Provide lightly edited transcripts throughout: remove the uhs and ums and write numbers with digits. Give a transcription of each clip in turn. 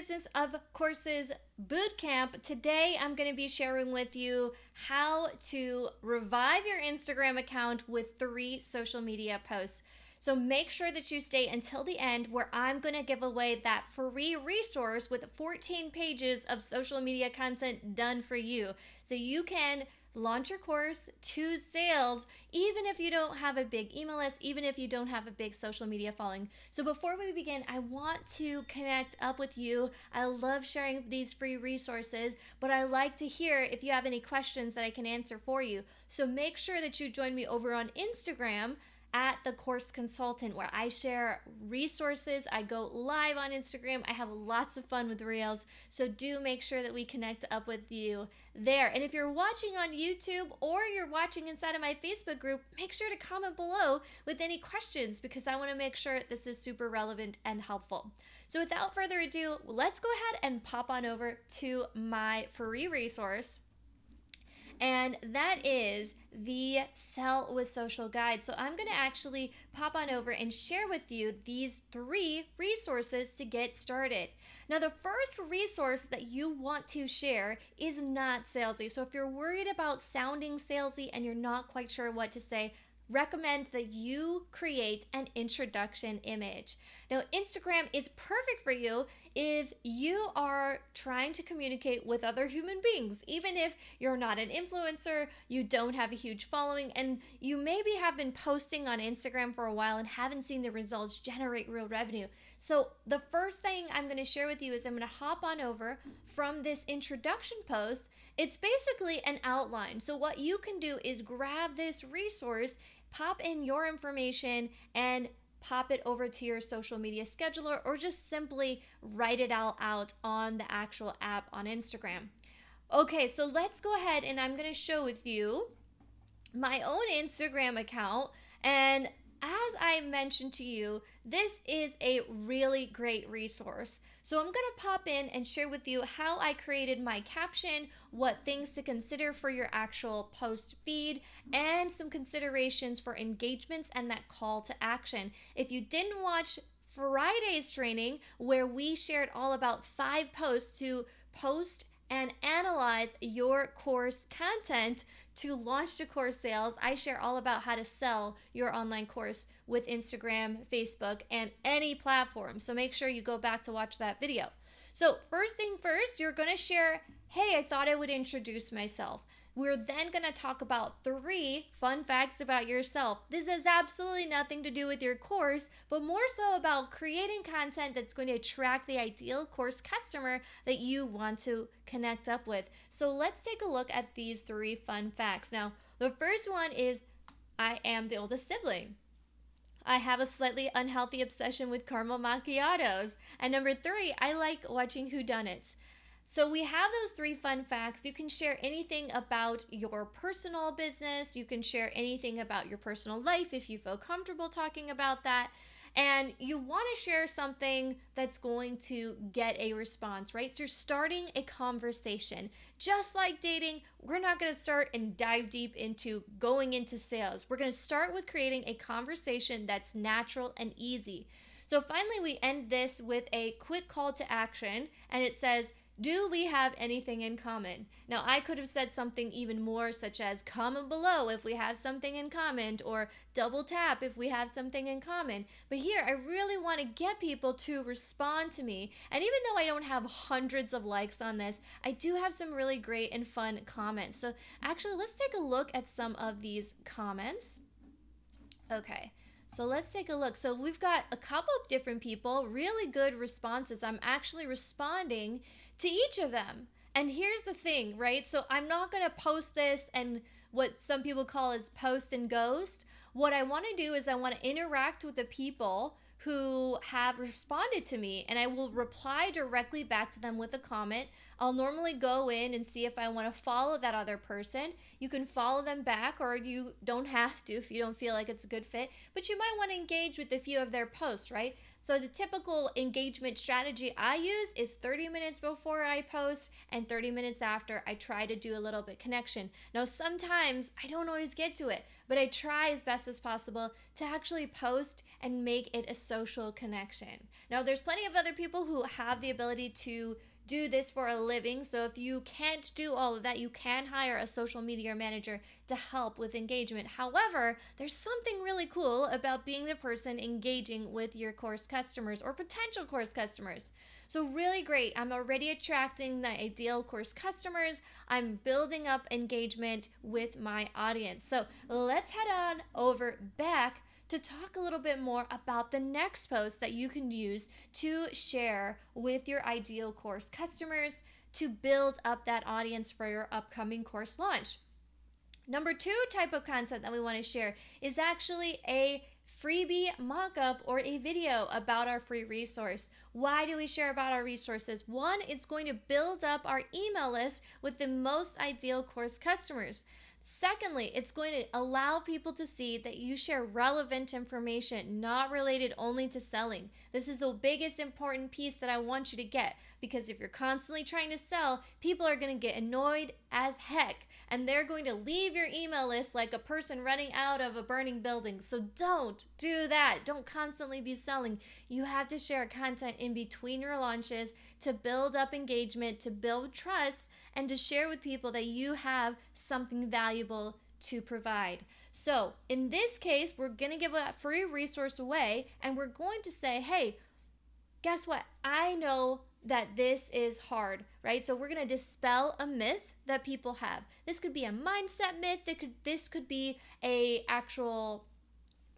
Business of Courses Bootcamp. Today I'm going to be sharing with you how to revive your Instagram account with 3 social media posts. So make sure that you stay until the end, where I'm going to give away that free resource with 14 pages of social media content done for you. So you can launch your course to sales, even if you don't have a big email list, even if you don't have a big social media following. So before we begin, I want to connect up with you. I love sharing these free resources, but I like to hear if you have any questions that I can answer for you. So make sure that you join me over on Instagram at The Course Consultant, where I share resources. I go live on Instagram. I have lots of fun with Reels. So do make sure that we connect up with you there. And if you're watching on YouTube or you're watching inside of my Facebook group, make sure to comment below with any questions, because I want to make sure this is super relevant and helpful. So without further ado, let's go ahead and pop on over to my free resource. And that is the Sell with Social Guide. So I'm going to actually pop on over and share with you these 3 resources to get started. Now, the first resource that you want to share is not salesy. So if you're worried about sounding salesy and you're not quite sure what to say, recommend that you create an introduction image. Now, Instagram is perfect for you if you are trying to communicate with other human beings, even if you're not an influencer, you don't have a huge following, and you maybe have been posting on Instagram for a while and haven't seen the results generate real revenue. So the first thing I'm going to share with you is I'm going to hop on over from this introduction post. It's basically an outline. So what you can do is grab this resource, pop in your information, and pop it over to your social media scheduler, or just simply write it all out on the actual app on Instagram. Okay, so let's go ahead and I'm going to show with you my own Instagram account. And as I mentioned to you, this is a really great resource. So I'm going to pop in and share with you how I created my caption, what things to consider for your actual post feed, and some considerations for engagements and that call to action. If you didn't watch Friday's training, where we shared all about 5 posts to post and analyze your course content to launch to course sales, I share all about how to sell your online course with Instagram, Facebook, and any platform. So make sure you go back to watch that video. So first thing first, you're going to share, hey, I thought I would introduce myself. We're then going to talk about 3 fun facts about yourself. This has absolutely nothing to do with your course, but more so about creating content that's going to attract the ideal course customer that you want to connect up with. So let's take a look at these 3 fun facts. Now, the first one is I am the oldest sibling. I have a slightly unhealthy obsession with caramel macchiatos. And number 3, I like watching whodunits. So we have those 3 fun facts. You can share anything about your personal business. You can share anything about your personal life if you feel comfortable talking about that. And you want to share something that's going to get a response, right? So you're starting a conversation. Just like dating, we're not going to start and dive deep into going into sales. We're going to start with creating a conversation that's natural and easy. So finally, we end this with a quick call to action, and it says, do we have anything in common? Now, I could have said something even more, such as comment below if we have something in common, or double tap if we have something in common. But here, I really want to get people to respond to me. And even though I don't have hundreds of likes on this, I do have some really great and fun comments. So actually, let's take a look at some of these comments. Okay. So let's take a look. So we've got a couple of different people, really good responses. I'm actually responding to each of them. And here's the thing, right? So I'm not going to post this and what some people call is post and ghost. What I want to do is I want to interact with the people who have responded to me, and I will reply directly back to them with a comment. I'll normally go in and see if I want to follow that other person. You can follow them back, or you don't have to if you don't feel like it's a good fit, but you might want to engage with a few of their posts, right? So the typical engagement strategy I use is 30 minutes before I post and 30 minutes after. I try to do a little bit connection. Now, sometimes I don't always get to it, but I try as best as possible to actually post and make it a social connection. Now, there's plenty of other people who have the ability to do this for a living. So if you can't do all of that, you can hire a social media manager to help with engagement. However, there's something really cool about being the person engaging with your course customers or potential course customers. So really great. I'm already attracting the ideal course customers. I'm building up engagement with my audience. So let's head on over back to talk a little bit more about the next post that you can use to share with your ideal course customers to build up that audience for your upcoming course launch. Number 2 type of content that we want to share is actually a freebie mock-up or a video about our free resource. Why do we share about our resources? One, it's going to build up our email list with the most ideal course customers. Secondly, it's going to allow people to see that you share relevant information, not related only to selling. This is the biggest important piece that I want you to get, because if you're constantly trying to sell, people are going to get annoyed as heck, and they're going to leave your email list like a person running out of a burning building. So don't do that. Don't constantly be selling. You have to share content in between your launches to build up engagement, to build trust, and to share with people that you have something valuable to provide. So in this case, we're going to give a free resource away, and we're going to say, hey, guess what? I know that this is hard, right? So we're going to dispel a myth that people have. This could be a mindset myth. This could be a actual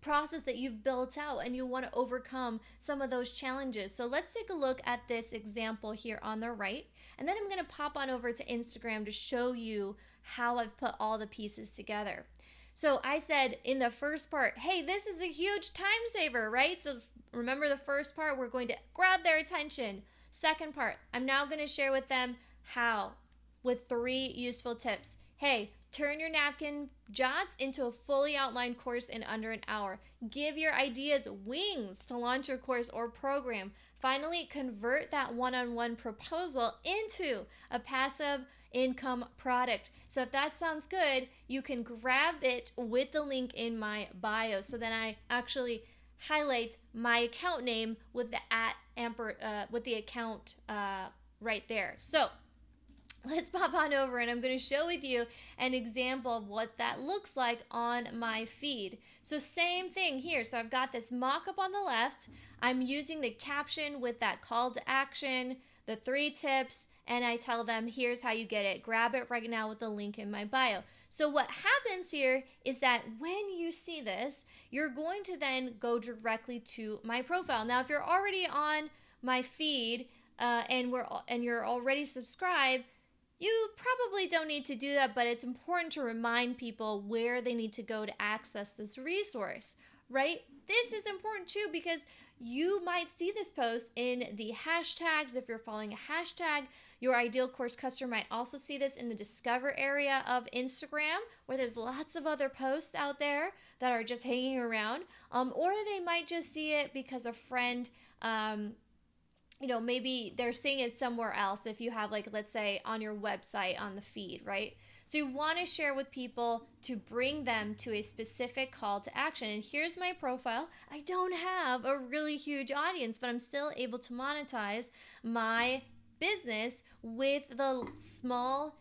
process that you've built out and you want to overcome some of those challenges. So let's take a look at this example here on the right, and then I'm going to pop on over to Instagram to show you how I've put all the pieces together. So I said in the first part, hey, this is a huge time saver, right? So remember the first part, we're going to grab their attention. Second part, I'm now going to share with them how, with 3 useful tips. Hey, turn your napkin jots into a fully outlined course in under an hour. Give your ideas wings to launch your course or program. Finally, convert that one-on-one proposal into a passive income product. So if that sounds good, you can grab it with the link in my bio. So then I actually highlight my account name with the with the account right there. So let's pop on over, and I'm going to show with you an example of what that looks like on my feed. So same thing here. So I've got this mock-up on the left. I'm using the caption with that call to action, the 3 tips, and I tell them, here's how you get it. Grab it right now with the link in my bio. So what happens here is that when you see this, you're going to then go directly to my profile. Now, if you're already on my feed and you're already subscribed, you probably don't need to do that, but it's important to remind people where they need to go to access this resource, right? This is important too, because you might see this post in the hashtags. If you're following a hashtag, your ideal course customer might also see this in the discover area of Instagram, where there's lots of other posts out there that are just hanging around, or they might just see it because a friend maybe they're seeing it somewhere else. If you have, like, let's say on your website on the feed, right? So you want to share with people to bring them to a specific call to action. And here's my profile. I don't have a really huge audience, but I'm still able to monetize my business with the small,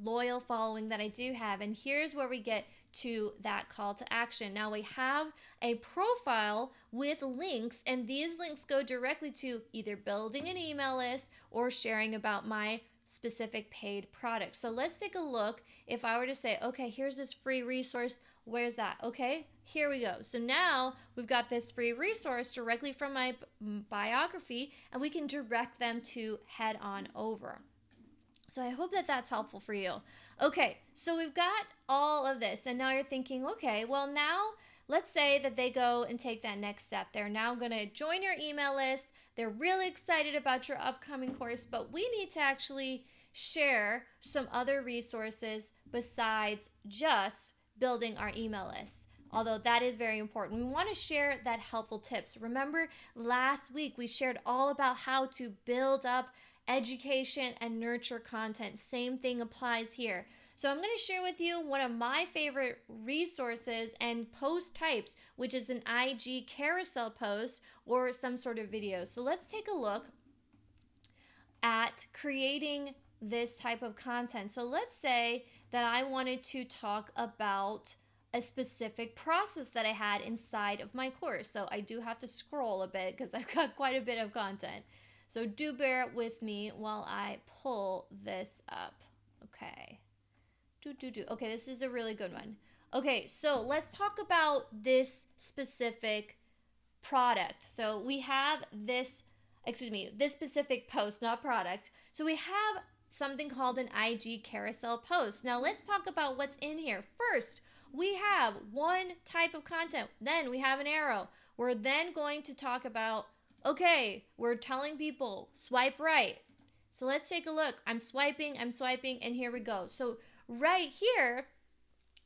loyal following that I do have. And here's where we get to that call to action. Now we have a profile with links, and these links go directly to either building an email list or sharing about my specific paid product. So let's take a look. If I were to say, okay, here's this free resource, where's that? Okay, here we go. So now we've got this free resource directly from my biography, and we can direct them to head on over. So I hope that that's helpful for you. Okay, so we've got all of this, and now you're thinking, okay, well now let's say that they go and take that next step. They're now going to join your email list. They're really excited about your upcoming course, but we need to actually share some other resources besides just building our email list. Although that is very important. We want to share that helpful tips. Remember last week we shared all about how to build up education and nurture content. Same thing applies here. So I'm going to share with you one of my favorite resources and post types, which is an IG carousel post or some sort of video. So let's take a look at creating this type of content. So let's say that I wanted to talk about a specific process that I had inside of my course. So I do have to scroll a bit because I've got quite a bit of content. So do bear with me while I pull this up. Okay. Okay, this is a really good one. Okay, so let's talk about this specific product. So we have this specific post, not product. So we have something called an IG carousel post. Now let's talk about what's in here. First, we have one type of content. Then we have an arrow. We're then going to talk about, okay, we're telling people swipe right. So let's take a look. I'm swiping, and here we go. So right here,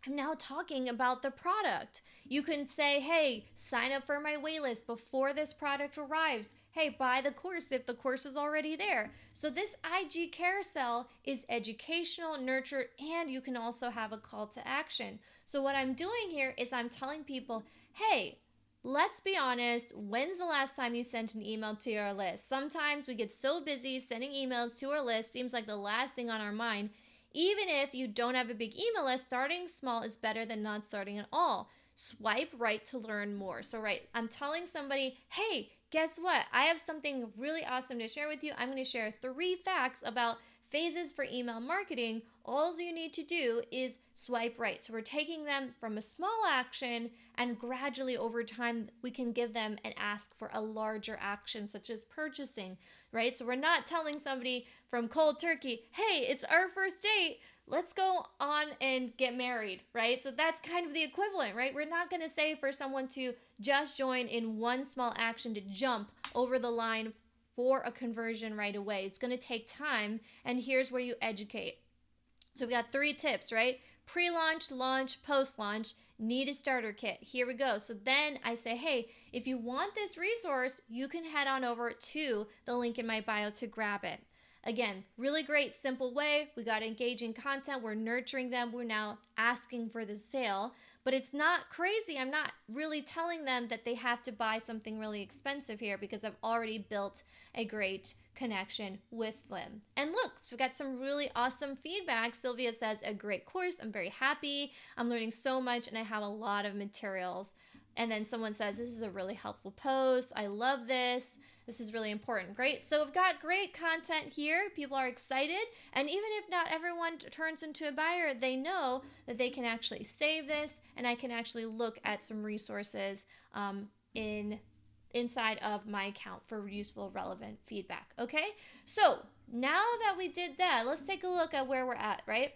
I'm now talking about the product. You can say, hey, sign up for my waitlist before this product arrives. Hey, buy the course if the course is already there. So this IG carousel is educational, nurtured, and you can also have a call to action. So what I'm doing here is I'm telling people, hey, let's be honest, when's the last time you sent an email to your list? Sometimes we get so busy sending emails to our list, seems like the last thing on our mind. Even if you don't have a big email list, starting small is better than not starting at all. Swipe right to learn more. So right, I'm telling somebody, hey, guess what? I have something really awesome to share with you. I'm going to share 3 facts about phases for email marketing. All you need to do is swipe right. So we're taking them from a small action, and gradually over time, we can give them and ask for a larger action, such as purchasing, right? So we're not telling somebody from cold turkey, hey, it's our first date, let's go on and get married, right? So that's kind of the equivalent, right? We're not going to say for someone to just join in one small action to jump over the line for a conversion right away. It's going to take time, and here's where you educate. So we got 3 tips, right? Pre-launch, launch, post-launch, need a starter kit. Here we go. So then I say, hey, if you want this resource, you can head on over to the link in my bio to grab it. Again, really great, simple way. We got engaging content. We're nurturing them. We're now asking for the sale, but it's not crazy. I'm not really telling them that they have to buy something really expensive here because I've already built a great connection with them. And look, so we got some really awesome feedback. Sylvia says, a great course. I'm very happy. I'm learning so much and I have a lot of materials. And then someone says, this is a really helpful post. I love this. This is really important. Great. So we've got great content here. People are excited. And even if not everyone turns into a buyer, they know that they can actually save this, and I can actually look at some resources inside of my account for useful, relevant feedback. Okay. So now that we did that, let's take a look at where we're at, right?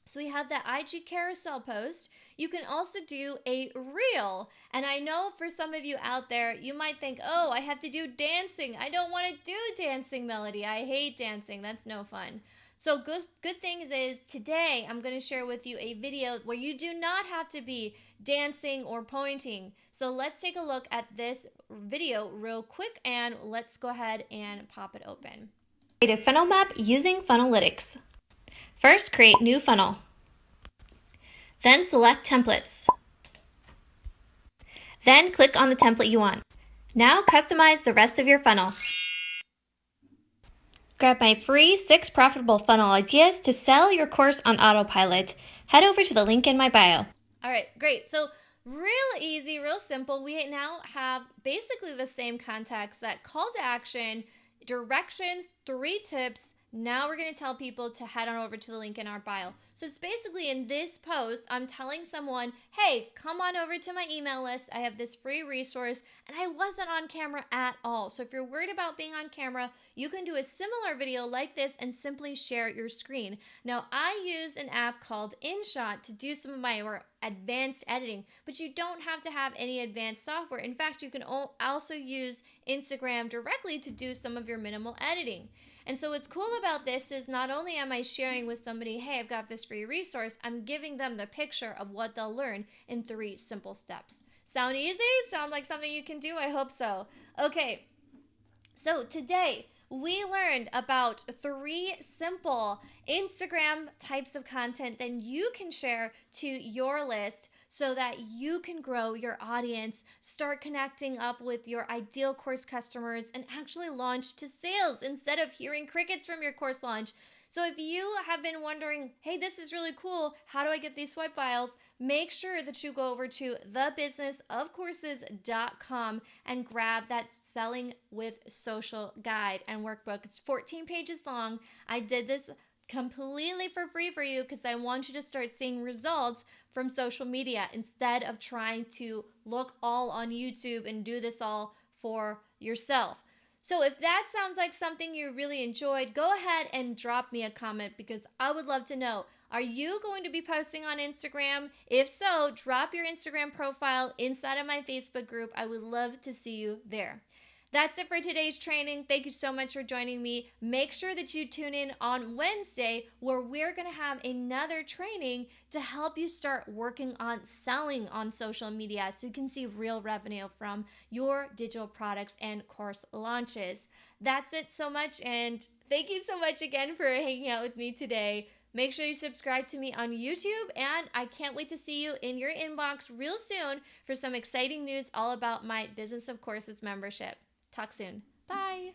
So we have that IG carousel post. You can also do a reel. And I know for some of you out there, you might think, oh, I have to do dancing. I don't want to do dancing, Melody. I hate dancing. That's no fun. So good thing is today I'm going to share with you a video where you do not have to be dancing or pointing. So let's take a look at this video real quick, and let's go ahead and pop it open. Create a funnel map using Funnelytics. First, create new funnel. Then select templates. Then click on the template you want. Now customize the rest of your funnel. Grab my free 6 profitable funnel ideas to sell your course on autopilot. Head over to the link in my bio. All right, great. So real easy, real simple. We now have basically the same context, that call to action, directions, 3 tips. Now we're going to tell people to head on over to the link in our bio. So it's basically in this post, I'm telling someone, hey, come on over to my email list. I have this free resource, and I wasn't on camera at all. So if you're worried about being on camera, you can do a similar video like this and simply share your screen. Now, I use an app called InShot to do some of my more advanced editing, but you don't have to have any advanced software. In fact, you can also use Instagram directly to do some of your minimal editing. And so what's cool about this is not only am I sharing with somebody, hey, I've got this free resource, I'm giving them the picture of what they'll learn in 3 simple steps. Sound easy? Sound like something you can do? I hope so. Okay, so today we learned about 3 simple Instagram types of content that you can share to your list so that you can grow your audience, start connecting up with your ideal course customers, and actually launch to sales instead of hearing crickets from your course launch. So if you have been wondering, hey, this is really cool, how do I get these swipe files? Make sure that you go over to thebusinessofcourses.com and grab that Selling with Social guide and workbook. It's 14 pages long. I did this completely for free for you because I want you to start seeing results from social media instead of trying to look all on YouTube and do this all for yourself. So if that sounds like something you really enjoyed, go ahead and drop me a comment because I would love to know. Are you going to be posting on Instagram? If so, drop your Instagram profile inside of my Facebook group. I would love to see you there. That's it for today's training. Thank you so much for joining me. Make sure that you tune in on Wednesday where we're going to have another training to help you start working on selling on social media so you can see real revenue from your digital products and course launches. That's it so much, and thank you so much again for hanging out with me today. Make sure you subscribe to me on YouTube, and I can't wait to see you in your inbox real soon for some exciting news all about my Business of Courses membership. Talk soon. Bye.